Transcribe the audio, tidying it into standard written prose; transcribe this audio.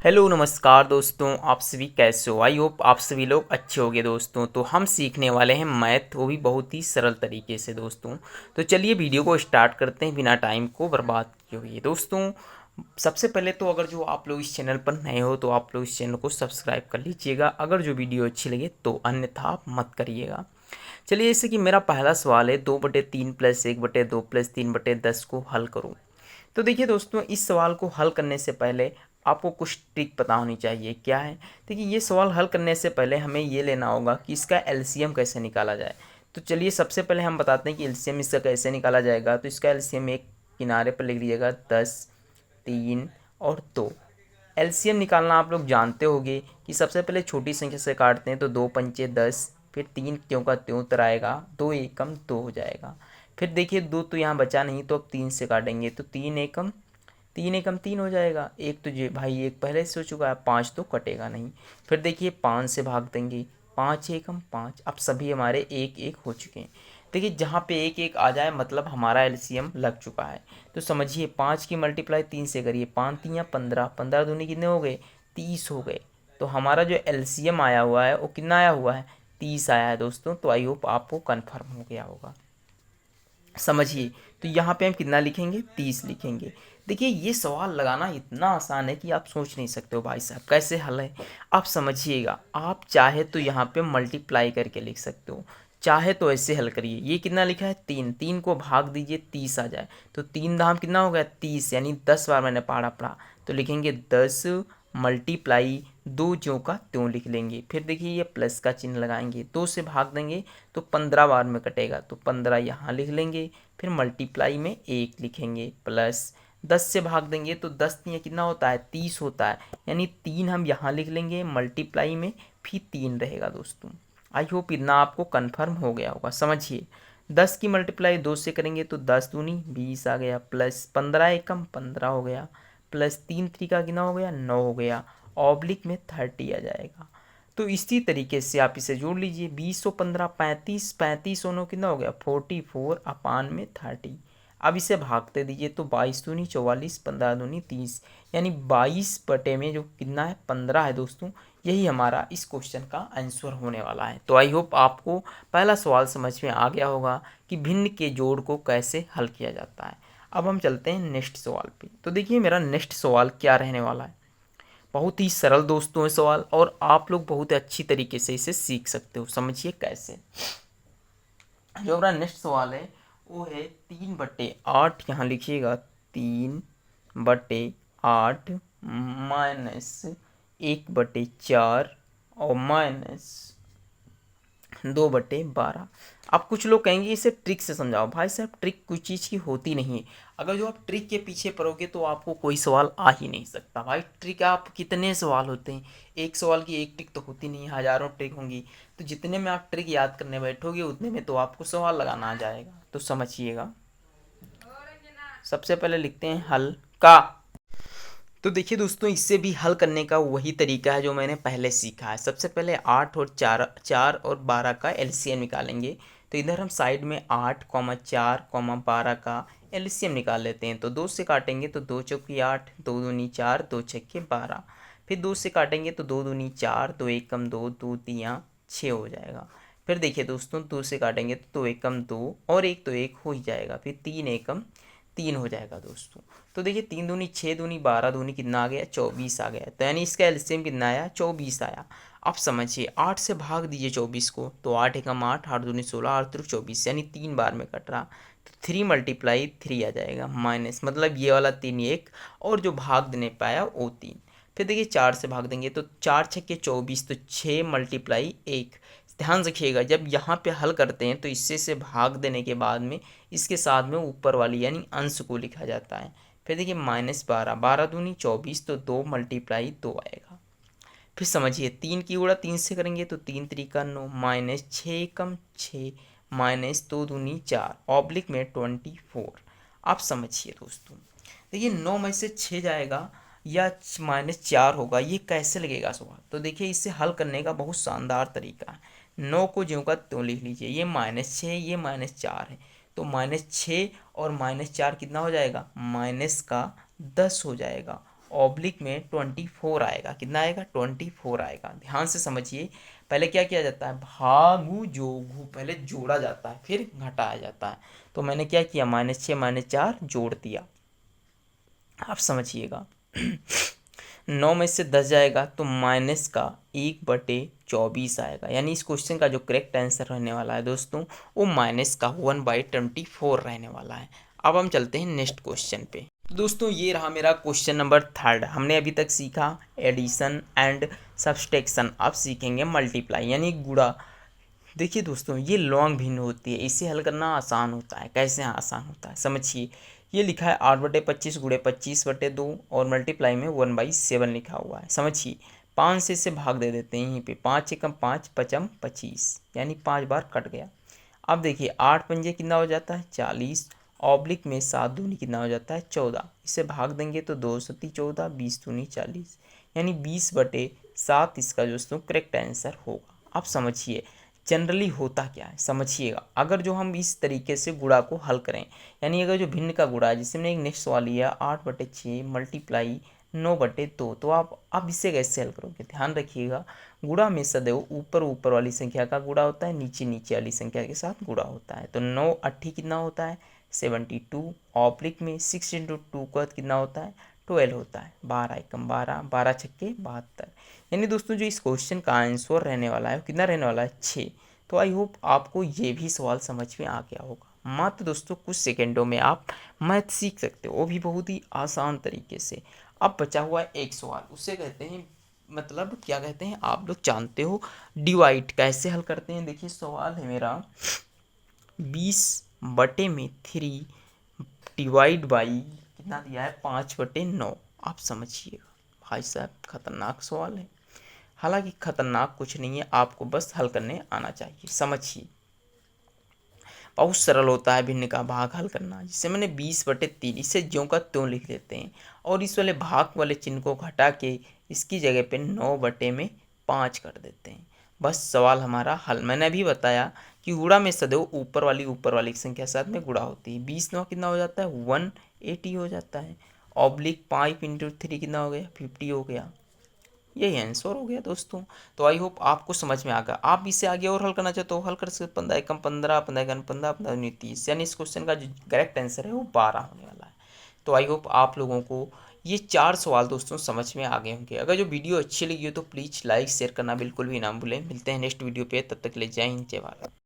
Hello नमस्कार दोस्तों, आप सभी कैसे हो। आई होप आप सभी लोग अच्छे होंगे दोस्तों। तो हम सीखने वाले हैं मैथ, वो भी बहुत ही सरल तरीके से दोस्तों। तो चलिए वीडियो को स्टार्ट करते हैं बिना टाइम को बर्बाद किए हुए दोस्तों। सबसे पहले तो अगर जो आप लोग इस चैनल पर नए हो तो आप लोग इस चैनल को सब्सक्राइब कर लीजिएगा। अगर जो वीडियो अच्छी लगे तो अन्यथा आप मत करिएगा। चलिए, जैसे कि मेरा पहला सवाल है, 2/3 + 1/2 + 3/10 को हल करूँ। तो देखिए दोस्तों, इस सवाल को हल करने से पहले आपको कुछ ट्रिक पता होनी चाहिए। क्या है? देखिए, ये सवाल हल करने से पहले हमें ये लेना होगा कि इसका एलसीएम कैसे निकाला जाए। तो चलिए, सबसे पहले हम बताते हैं कि एलसीएम इसका कैसे निकाला जाएगा। तो इसका एलसीएम एक किनारे पर लिख लीजिएगा, 10, 3 और 2। एलसीएम निकालना आप लोग जानते होंगे कि सबसे पहले छोटी संख्या से काटते हैं तो 2 × 5 = 10, फिर 3 त्यों का त्यों उतर आएगा, 2 एकम 2 हो जाएगा। फिर देखिए, 2 तो यहाँ बचा नहीं तो अब 3 से काटेंगे तो 3 एकम 3 हो जाएगा। एक तो ये भाई एक पहले से हो चुका है, 5 तो कटेगा नहीं। फिर देखिए, 5 से भाग देंगे, 5 एकम 5। अब सभी हमारे एक एक हो चुके हैं। देखिए, जहाँ पे एक एक आ जाए मतलब हमारा एलसीएम लग चुका है। तो समझिए, 5 की मल्टीप्लाई 3 से करिए, 5 × 3 = 15, 15 दूनी कितने हो गए, 30 हो गए। तो हमारा जो एलसीएम आया हुआ है वो कितना आया हुआ है, 30 आया है दोस्तों। तो आई होप आपको कन्फर्म हो गया होगा। समझिए, तो यहाँ पे हम कितना लिखेंगे, 30 लिखेंगे। देखिए, ये सवाल लगाना इतना आसान है कि आप सोच नहीं सकते हो भाई साहब कैसे हल है। आप समझिएगा, आप चाहे तो यहाँ पे मल्टीप्लाई करके लिख सकते हो, चाहे तो ऐसे हल करिए। ये कितना लिखा है, 3, 3 को भाग दीजिए, 30 आ जाए। तो 3 धाम कितना हो गया, 30, यानी 10 बार मैंने पढ़ा पढ़ा। तो लिखेंगे 10 मल्टीप्लाई 2 ज्यों का त्यों लिख लेंगे। फिर देखिए, ये प्लस का चिन्ह लगाएंगे, 2 से भाग देंगे तो 15 बार में कटेगा, तो 15 यहाँ लिख लेंगे। फिर मल्टीप्लाई में 1 लिखेंगे, प्लस 10 से भाग देंगे तो 10 ये कितना होता है, 30 होता है, यानी 3 हम यहाँ लिख लेंगे मल्टीप्लाई में, फिर 3 रहेगा दोस्तों। आई होप इतना आपको कन्फर्म हो गया होगा। समझिए, 10 की मल्टीप्लाई 2 से करेंगे तो 10 दूनी 20 आ गया, प्लस 15 एकम 15 हो गया, प्लस 3 त्रिका कितना हो गया, 9 हो गया, ऑब्लिक में 30 आ जाएगा। तो इसी तरीके से आप इसे जोड़ लीजिए, 20 और 15 35, 35 और 9 कितना हो गया, 44 अपान में 30। अब इसे भागते दीजिए तो 22 दूनी 44, 15 दूनी 30, यानी 22 बटे में जो कितना है, 15 है दोस्तों। यही हमारा इस क्वेश्चन का आंसर होने वाला है। तो आई होप आपको पहला सवाल समझ में आ गया होगा कि भिन्न के जोड़ को कैसे हल किया जाता है। अब हम चलते हैं नेक्स्ट सवाल पे। तो देखिए, मेरा नेक्स्ट सवाल क्या रहने वाला है। बहुत ही सरल दोस्तों है सवाल, और आप लोग बहुत अच्छी तरीके से इसे सीख सकते हो। समझिए कैसे। जो हमारा नेक्स्ट सवाल है वो है 3/8, यहाँ लिखिएगा 3/8 -1/4 और -2/12। अब कुछ लोग कहेंगे इसे ट्रिक से समझाओ। भाई साहब, ट्रिक कोई चीज़ की होती नहीं है। अगर जो आप ट्रिक के पीछे पड़ोगे तो आपको कोई सवाल आ ही नहीं सकता। भाई, ट्रिक आप कितने सवाल होते हैं, एक सवाल की एक ट्रिक तो होती नहीं, हज़ारों ट्रिक होंगी। तो जितने में आप ट्रिक याद करने बैठोगे उतने में तो आपको सवाल लगाना आ जाएगा। तो समझिएगा, सबसे पहले लिखते हैं हल का। तो देखिए दोस्तों, इससे भी हल करने का वही तरीका है जो मैंने पहले सीखा है। सबसे पहले 8 और 4 और 12 का एलसीएम निकालेंगे। तो इधर हम साइड में 8, 4, 12 का एलसीएम निकाल लेते हैं। तो 2 से काटेंगे तो 2 चौकी 8, 2 दूनी 4, 2 छक्के 12। फिर 2 से काटेंगे तो 2 दूनी 4, 2 एकम 2, 2 तियाँ 6 हो जाएगा। फिर देखिए दोस्तों, 2 से काटेंगे तो 2 एकम 2 और 1 तो 1 हो ही जाएगा, फिर 3 एकम 3 हो जाएगा दोस्तों। तो देखिए, 3 दूनी 6, दूनी 12, दूनी कितना आ गया, 24 आ गया। तो यानी इसका एलसीएम कितना आया, 24 आया। अब समझिए, 8 से भाग दीजिए 24 को, तो 8 एकम 8, 8 दूनी 16, 8 त्रिक 24, यानी 3 बार में कट रहा। तो 3 × 3 आ जाएगा, माइनस मतलब ये वाला 3 1, और जो भाग देने पाया वो 3। फिर देखिए, 4 से भाग देंगे तो 4 छक्के 24, तो 6 × 1। ध्यान रखिएगा, जब यहाँ पे हल करते हैं तो इससे से भाग देने के बाद में इसके साथ में ऊपर वाली यानी अंश को लिखा जाता है। फिर देखिए, -12, 12 दूनी 24, तो 2 × 2 आएगा। फिर समझिए, 3 की गुणा 3 से करेंगे तो 3 त्रिका 9, -6 एकम 6, -2 दूनी 4, ऑब्लिक में 24। आप समझिए दोस्तों, देखिए 9 में से 6 जाएगा या -4 होगा, ये कैसे लगेगा सवाल। तो देखिए, इसे हल करने का बहुत शानदार तरीका है। 9 को ज्यों का त्यों लिख लीजिए, ये -6, ये -4 है। तो -6 और -4 कितना हो जाएगा, -10 हो जाएगा। ऑब्लिक में 24 आएगा। कितना आएगा? 24 आएगा। ध्यान से समझिए, पहले क्या किया जाता है? भागु जोगु, पहले जोड़ा जाता है फिर घटाया जाता है। तो मैंने क्या किया? -6 -4 जोड़ दिया। आप समझिएगा। 9 में से 10 जाएगा तो माइनस का 1/24 आएगा। यानी इस क्वेश्चन का जो करेक्ट आंसर रहने वाला है दोस्तों, वो माइनस का 1/24 रहने वाला है। अब हम चलते हैं नेक्स्ट क्वेश्चन पे। तो दोस्तों ये रहा मेरा क्वेश्चन नंबर 3। हमने अभी तक सीखा एडिशन एंड सब्सट्रैक्शन। अब सीखेंगे मल्टीप्लाई यानी गुणा। देखिए दोस्तों, ये लॉन्ग भिन्न होती है, इसे हल करना आसान होता है। कैसे आसान होता है समझिए। ये लिखा है 8/25 गुणे 25/2 और मल्टीप्लाई में 1/7 लिखा हुआ है। समझिए 5 से इसे भाग दे देते हैं। यहीं पे 5 एकम 5 पचम 25, यानी 5 बार कट गया। अब देखिए 8 पंजे कितना हो जाता है? 40। ऑब्लिक में 7 दूनी कितना हो जाता है? 14। इसे भाग देंगे तो 2 सती 14, 20 दूनी 40, यानी 20/7 इसका दोस्तों करेक्ट आंसर होगा। अब समझिए जनरली होता क्या है समझिएगा। अगर जो हम इस तरीके से गुणा को हल करें, यानी अगर जो भिन्न का गुणा है, जैसे मैंने एक नेक्स्ट सवाल लिया 8/6 मल्टीप्लाई 9/2, तो आप इसे कैसे हल करोगे? ध्यान रखिएगा, गुणा में सदैव ऊपर ऊपर वाली संख्या का गुणा होता है, नीचे नीचे वाली संख्या के साथ गुणा होता है। तो 9 8 कितना होता है? 72। ऑब्लिक में 6 × 2 का कितना होता है? 12 होता है। 12 एकम 12, 12 छक्के 72। यानी दोस्तों जो इस क्वेश्चन का आंसर रहने वाला है वो कितना रहने वाला है? 6। तो आई होप आपको ये भी सवाल समझ में आ गया होगा। मात्र दोस्तों कुछ सेकंडों में आप मैथ सीख सकते हो, वो भी बहुत ही आसान तरीके से। अब बचा हुआ है एक सवाल, उसे कहते हैं, मतलब क्या कहते हैं आप लोग जानते हो, डिवाइड। कैसे हल करते हैं? देखिए सवाल है मेरा 20/3 डिवाइड बाई कितना दिया है? 5/9। आप समझिएगा भाई साहब, खतरनाक सवाल है। हालांकि खतरनाक कुछ नहीं है, आपको बस हल करने आना चाहिए। समझिए बहुत सरल होता है भिन्न का भाग हल करना। जिससे मैंने 20/3 इसे ज्यों का त्यों लिख लेते हैं और इस वाले भाग वाले चिन्ह को घटा के इसकी जगह पे 9/5 कर देते हैं। बस सवाल हमारा हल। मैंने अभी बताया कि गुणा में सदैव ऊपर वाली की संख्या साथ में गुणा होती है। 20 9 कितना हो जाता है? 180 हो जाता है। ऑब्लिक 5 × 3 कितना हो गया? 50 हो गया। यही आंसर हो गया दोस्तों। तो आई होप आपको समझ में आ गया। आप इसे आगे और हल करना चाहते हो हल कर सकते। 15 एकम 15, 15 एकम 15, 15 दूनी 30, यानी इस क्वेश्चन का जो करेक्ट आंसर है वो 12 होने वाला है। तो आई होप आप लोगों को ये 4 सवाल दोस्तों समझ में आ गए होंगे। अगर जो वीडियो अच्छी लगी हो तो प्लीज़ लाइक शेयर करना बिल्कुल भी ना भूलें। मिलते हैं नेक्स्ट वीडियो पे, तब तक के लिए जय हिंद जय भारत।